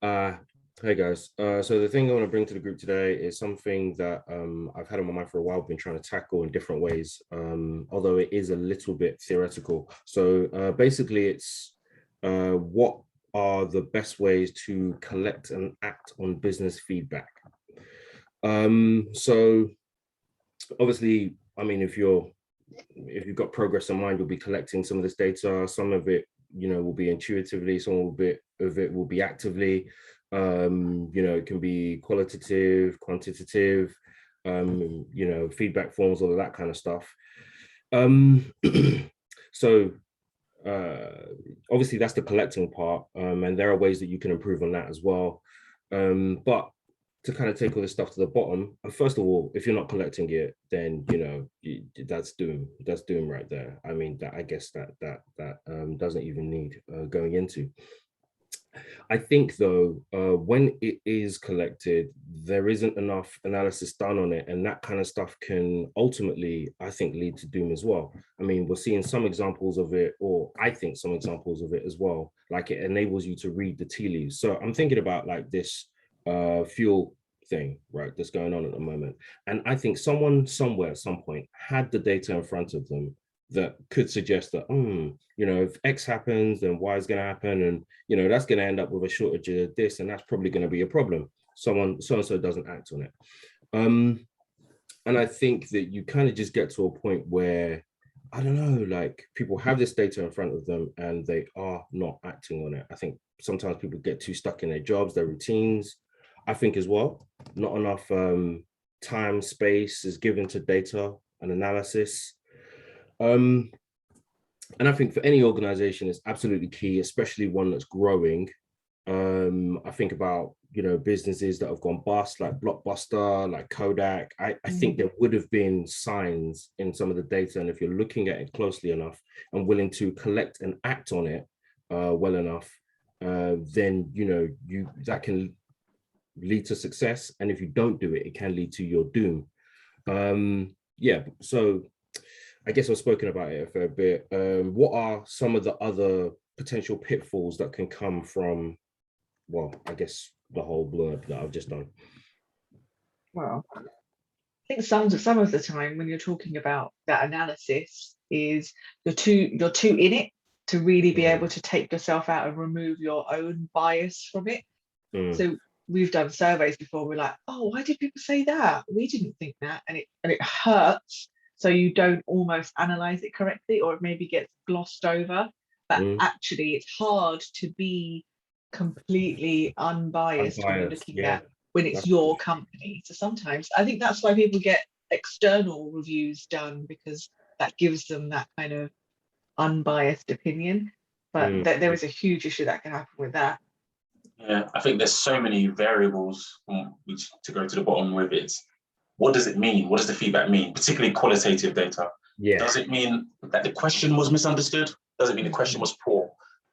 Uh, hey guys. So the thing I want to bring to the group today is something that I've had on my mind for a while, been trying to tackle in different ways, although it is a little bit theoretical. So basically it's what are the best ways to collect and act on business feedback? So obviously, I mean, if you've got progress in mind, you'll be collecting some of this data. Some of it, will be intuitively. Of it will be actively. It can be qualitative, quantitative. Feedback forms, all of that kind of stuff. Um, so uh, Obviously that's the collecting part, and there are ways that you can improve on that as well. But to kind of take all this stuff to the bottom, and first of all, if you're not collecting it, then that's doom. That's doom right there. I mean, that I guess that doesn't even need going into. I think though, when it is collected, there isn't enough analysis done on it, and that kind of stuff can ultimately, I think, lead to doom as well. I mean, we're seeing some examples of it, or I think some examples of it as well. Like it enables you to read the tea leaves. So I'm thinking about like this fuel thing, right, that's going on at the moment, and I think someone somewhere at some point had the data in front of them that could suggest that, if X happens, then Y is going to happen, and that's going to end up with a shortage of this, and that's probably going to be a problem. Someone so and so doesn't act on it, and I think that you kind of just get to a point where I don't know, like people have this data in front of them and they are not acting on it. I think sometimes people get too stuck in their jobs, their routines. I think as well, not enough time, space is given to data and analysis. Um, and I think for any organization, it's absolutely key, especially one that's growing. I think about businesses that have gone bust, like Blockbuster, like Kodak. I think there would have been signs in some of the data, and if you're looking at it closely enough and willing to collect and act on it well enough, then you that can lead to success. And if you don't do it, it can lead to your doom. Yeah, so I guess I've spoken about it a fair bit. What are some of the other potential pitfalls that can come from, well, I guess the whole blurb that I've just done? Well, I think some of the time when you're talking about that analysis is you're too in it to really be able to take yourself out and remove your own bias from it. Mm, So we've done surveys before. We're like, oh, why did people say that? We didn't think that, and it hurts. So you don't almost analyze it correctly, or it maybe gets glossed over. But mm, actually, it's hard to be completely unbiased when you're unbiased, looking yeah. at when it's That's your company. So sometimes I think that's why people get external reviews done, because that gives them that kind of unbiased opinion. But mm, there is a huge issue that can happen with that. Yeah, I think there's so many variables which to go to the bottom with it. What does it mean? What does the feedback mean? Particularly qualitative data. yeah. Does it mean that the question was misunderstood? Does it mean the question was poor?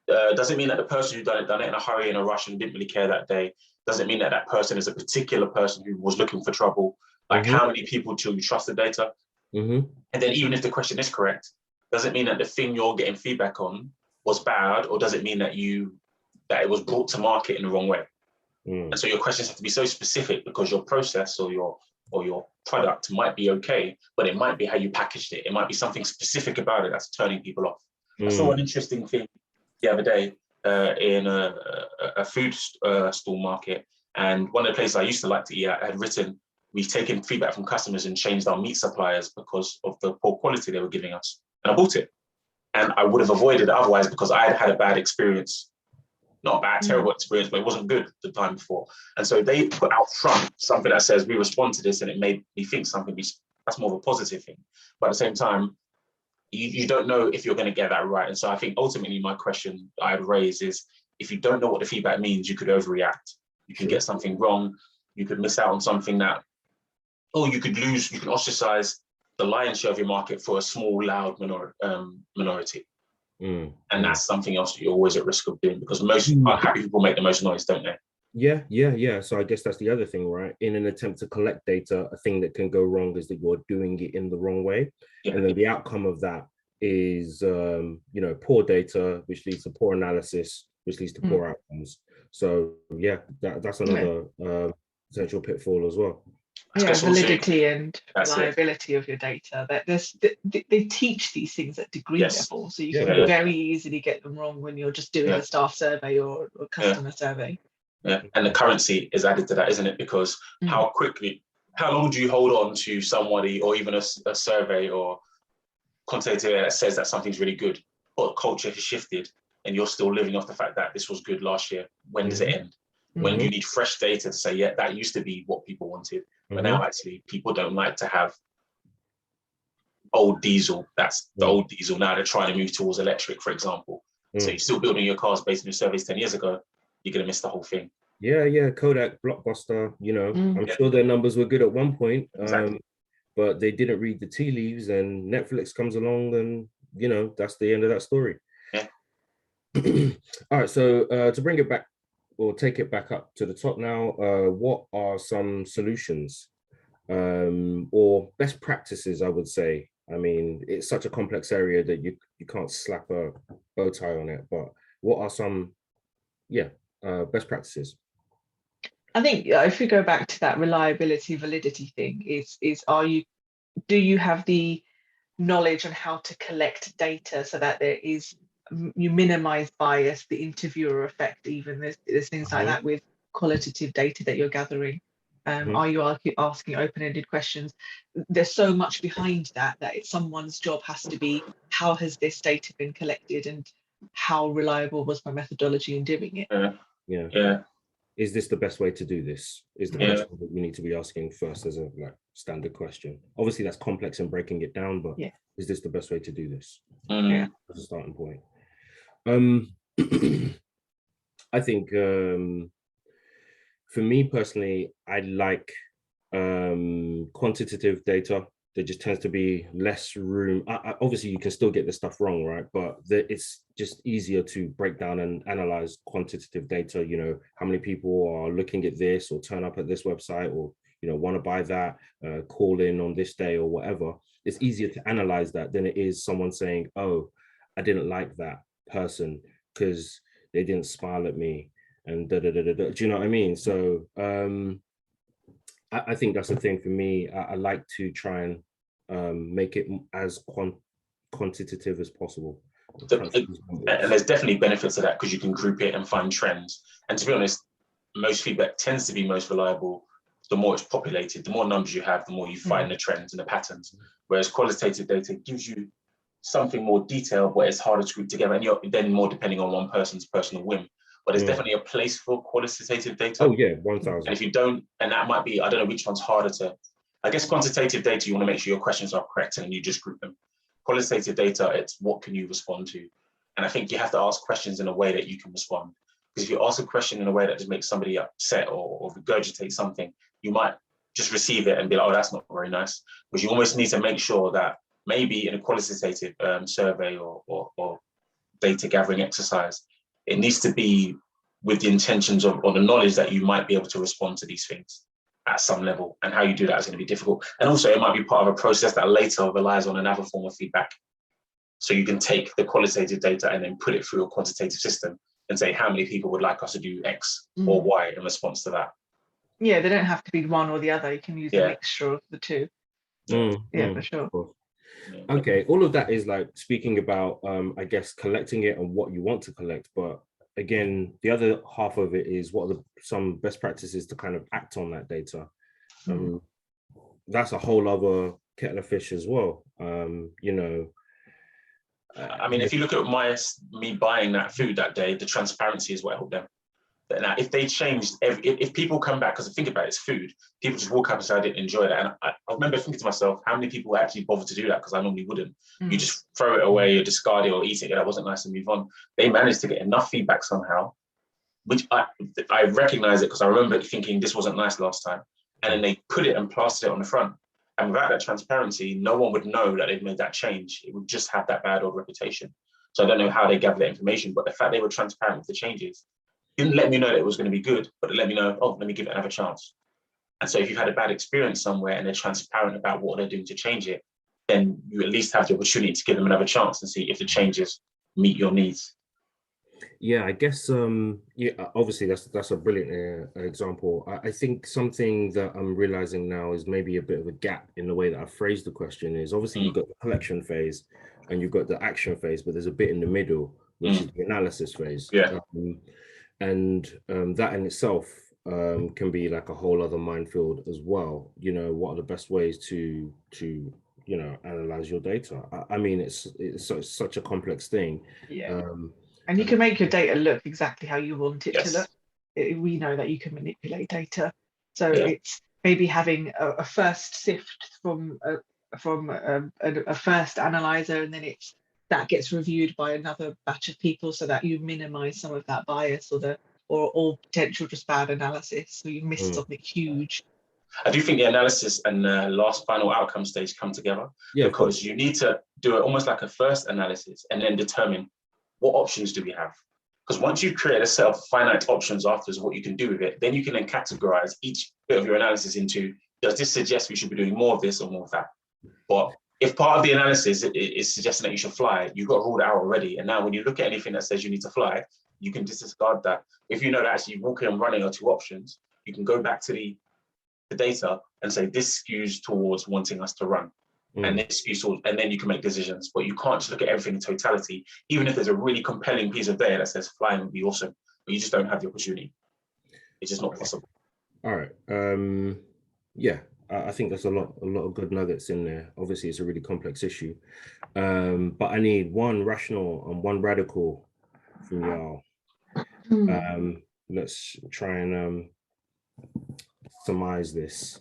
Does it mean that the person who done it in a hurry, in a rush, and didn't really care that day? Does it mean that that person is a particular person who was looking for trouble? Like, Mm-hmm, how many people till you trust the data? mm-hmm, And then even if the question is correct, does it mean that the thing you're getting feedback on was bad, or does it mean that it was brought to market in the wrong way? mm, And so your questions have to be so specific, because your process or your product might be okay, but it might be how you packaged it. It might be something specific about it that's turning people off. I saw mm, an interesting thing the other day in a food stall market, and one of the places I used to like to eat at had written, "We've taken feedback from customers and changed our meat suppliers because of the poor quality they were giving us." And I bought it, and I would have avoided it otherwise because I had had a bad experience, not a bad, Mm. terrible experience, but it wasn't good the time before. And so they put out front something that says, "We respond to this," and it made me think something that's more of a positive thing. But at the same time, you don't know if you're going to get that right. And so I think ultimately my question I would raise is, if you don't know what the feedback means, you could overreact. You can sure. get something wrong. You could miss out on something that, or you can ostracize the lion's share of your market for a small, loud minority. Mm, And mm. that's something else that you're always at risk of doing, because most Mm. unhappy people make the most noise, don't they? Yeah, yeah, yeah. So I guess that's the other thing, right? In an attempt to collect data, a thing that can go wrong is that you're doing it in the wrong way. Yeah. And then the outcome of that is, poor data, which leads to poor analysis, which leads to Mm. poor outcomes. So yeah, that's another potential pitfall as well. Validity and That's it. reliability of your data. That they teach these things at degree Yes. level, so you Yeah, can yeah. very easily get them wrong when you're just doing a staff survey or customer survey. Yeah, and the currency is added to that, isn't it? Because how long do you hold on to somebody or even a survey or quantitative that says that something's really good, but culture has shifted and you're still living off the fact that this was good last year? When does it end? When do you need fresh data to say, yeah, that used to be what people wanted, but now actually people don't like to have old diesel. That's the old diesel. Now they're trying to move towards electric, for example. So you're still building your cars based on your surveys 10 years ago, you're going to miss the whole thing. Yeah, Kodak, Blockbuster, you know, I'm sure their numbers were good at one point, but they didn't read the tea leaves, and Netflix comes along and, you know, that's the end of that story. Yeah. All right, so to bring it back or take it back up to the top now, what are some solutions or best practices, I would say? I mean, it's such a complex area that you can't slap a bow tie on it, but what are some, best practices? I think if we go back to that reliability, validity thing, do you have the knowledge on how to collect data so that you minimize bias, the interviewer effect, even there's things like that with qualitative data that you're gathering. Are you asking open-ended questions? There's so much behind that someone's job has to be, how has this data been collected and how reliable was my methodology in doing it? Yeah. Is this the best way to do this? Is the question that you need to be asking first as a standard question. Obviously that's complex and breaking it down, but is this the best way to do this? As a starting point. I think for me personally, I like quantitative data. There just tends to be less room. Obviously, you can still get the stuff wrong, right? But it's just easier to break down and analyze quantitative data. You know, how many people are looking at this or turn up at this website or, you know, want to buy that, call in on this day or whatever. It's easier to analyze that than it is someone saying, oh, I didn't like that person because they didn't smile at me and da da da da. Do you know what I mean? So I think that's the thing for me. I like to try and make it as quantitative as possible. And there's definitely benefits to that because you can group it and find trends. And to be honest, most feedback tends to be most reliable. The more it's populated, the more numbers you have, the more you find the trends and the patterns. Whereas qualitative data gives you something more detailed, where it's harder to group together, and you're then more depending on one person's personal whim. But there's definitely a place for qualitative data. Oh yeah, 1,000. And if you don't, and that might be, I don't know which one's harder to, I guess quantitative data, you want to make sure your questions are correct and you just group them. Qualitative data, it's what can you respond to? And I think you have to ask questions in a way that you can respond. Because if you ask a question in a way that just makes somebody upset or regurgitate something, you might just receive it and be like, oh, that's not very nice. Because you almost need to make sure that maybe in a qualitative survey or data gathering exercise, it needs to be with the intentions of, or the knowledge that you might be able to respond to these things at some level, and how you do that is going to be difficult. And also it might be part of a process that later relies on another form of feedback. So you can take the qualitative data and then put it through a quantitative system and say, how many people would like us to do X or Y in response to that? Yeah, they don't have to be one or the other. You can use a mixture of the two. For sure. Okay, all of that is like speaking about, I guess, collecting it and what you want to collect. But again, the other half of it is what are some best practices to kind of act on that data. That's a whole other kettle of fish as well. You know, I mean, if you look at me buying that food that day, the transparency is what helped them. Now, if they changed, if people come back, because think about it, it's food, people just walk up and say, I didn't enjoy that. And I remember thinking to myself, how many people actually bother to do that? Because I normally wouldn't. You just throw it away or discard it or eat it. That wasn't nice and move on. They managed to get enough feedback somehow, which I recognize it because I remember thinking this wasn't nice last time. And then they put it and plastered it on the front. And without that transparency, no one would know that they've made that change. It would just have that bad old reputation. So I don't know how they gathered that information, but the fact they were transparent with the changes didn't let me know that it was going to be good, but it let me know, oh, let me give it another chance. And so if you've had a bad experience somewhere and they're transparent about what they're doing to change it, then you at least have the opportunity to give them another chance and see if the changes meet your needs. Yeah, I guess yeah, obviously that's a brilliant example. I think something that I'm realizing now is maybe a bit of a gap in the way that I phrased the question is obviously you've got the collection phase and you've got the action phase, but there's a bit in the middle, which is the analysis phase. Yeah. And that in itself can be like a whole other minefield as well. You know, what are the best ways to analyze your data? I mean, it's such a complex thing. Yeah. Um, And you can make your data look exactly how you want it to Yes. look. We know that you can manipulate data. So Yeah. it's maybe having a first sift from a first analyzer, and then that gets reviewed by another batch of people, so that you minimize some of that bias or potential just bad analysis. So you missed something huge. I do think the analysis and the last final outcome stage come together, Yeah, of course. because you need to do it almost like a first analysis and then determine what options do we have. Because once you create a set of finite options afterwards, what you can do with it, then you can then categorize each bit of your analysis into, does this suggest we should be doing more of this or more of that? But if part of the analysis is suggesting that you should fly, you've got to rule it out already. And now when you look at anything that says you need to fly, you can disregard that. If you know that actually walking and running are two options, you can go back to the data and say this skews towards wanting us to run, and this skews towards, and then you can make decisions. But you can't just look at everything in totality, even if there's a really compelling piece of data that says flying would be awesome, but you just don't have the opportunity. It's just not possible. All right. Yeah, I think there's a lot of good nuggets in there. Obviously, it's a really complex issue. But I need one rational and one radical from y'all. Let's try and surmise this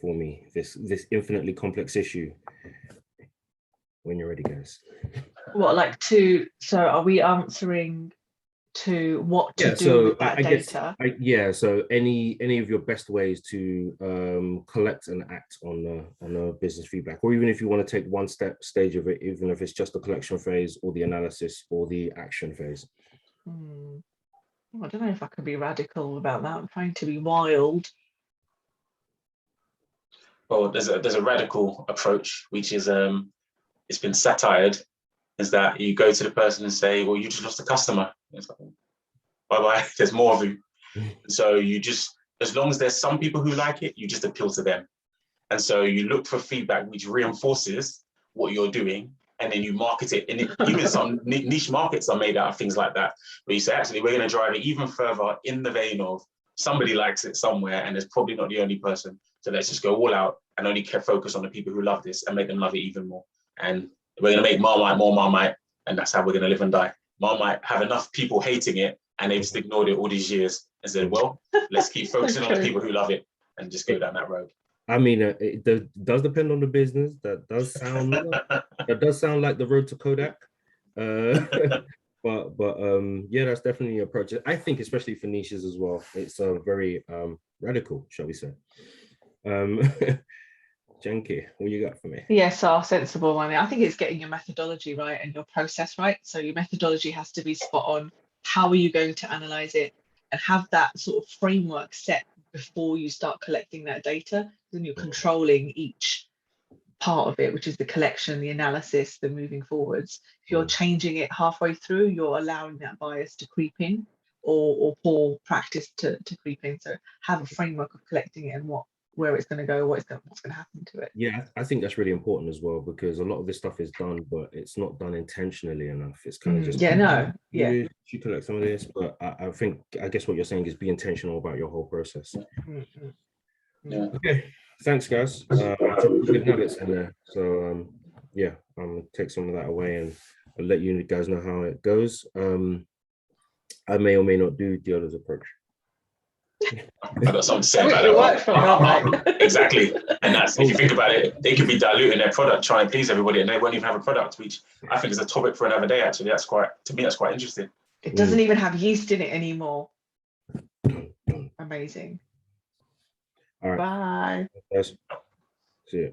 for me, this infinitely complex issue. When you're ready, guys. So are we answering to what to do with that data? So any of your best ways to collect and act on a business feedback, or even if you want to take one stage of it, even if it's just the collection phase or the analysis or the action phase. I don't know if I can be radical about that. I'm trying to be wild. Well, there's a radical approach, which is it's been satired, is that you go to the person and say, well, you just lost a customer. It's like, bye-bye, there's more of you. So you just, as long as there's some people who like it, you just appeal to them. And so you look for feedback which reinforces what you're doing, and then you market it. And even some niche markets are made out of things like that, where you say, actually, we're going to drive it even further in the vein of somebody likes it somewhere, and it's probably not the only person. So let's just go all out and only focus on the people who love this and make them love it even more. And we're going to make Marmite more Marmite, and that's how we're going to live and die. Marmite have enough people hating it, and they've just ignored it all these years and said, well, let's keep focusing on the people who love it and just go down that road. I mean, it does depend on the business. That does sound like the road to Kodak. But yeah, that's definitely an approach. I think especially for niches as well, it's a very radical, shall we say. Jankee, what you got for me? Yes, our sensible one. I think it's getting your methodology right and your process right. So your methodology has to be spot on. How are you going to analyze it, and have that sort of framework set before you start collecting that data? Then you're controlling each part of it, which is the collection, the analysis, the moving forwards. If you're changing it halfway through, you're allowing that bias to creep in, or poor practice to creep in. So have a framework of collecting it and where it's going to go, what's going to happen to it. Yeah, I think that's really important as well, because a lot of this stuff is done, but it's not done intentionally enough. It's kind of just you collect some of this, but I guess what you're saying is be intentional about your whole process. Yeah. Okay, thanks guys. Some good nuggets in there. So yeah, I'm gonna take some of that away and I'll let you guys know how it goes. I may or may not do Deola's approach. I got something to say about that. It worked for me. Exactly. And that's, if you think about it, they could be diluting their product, trying to please everybody, and they won't even have a product, which I think is a topic for another day, actually. That's quite interesting. It doesn't even have yeast in it anymore. Amazing. All right. Bye. Yes. See you.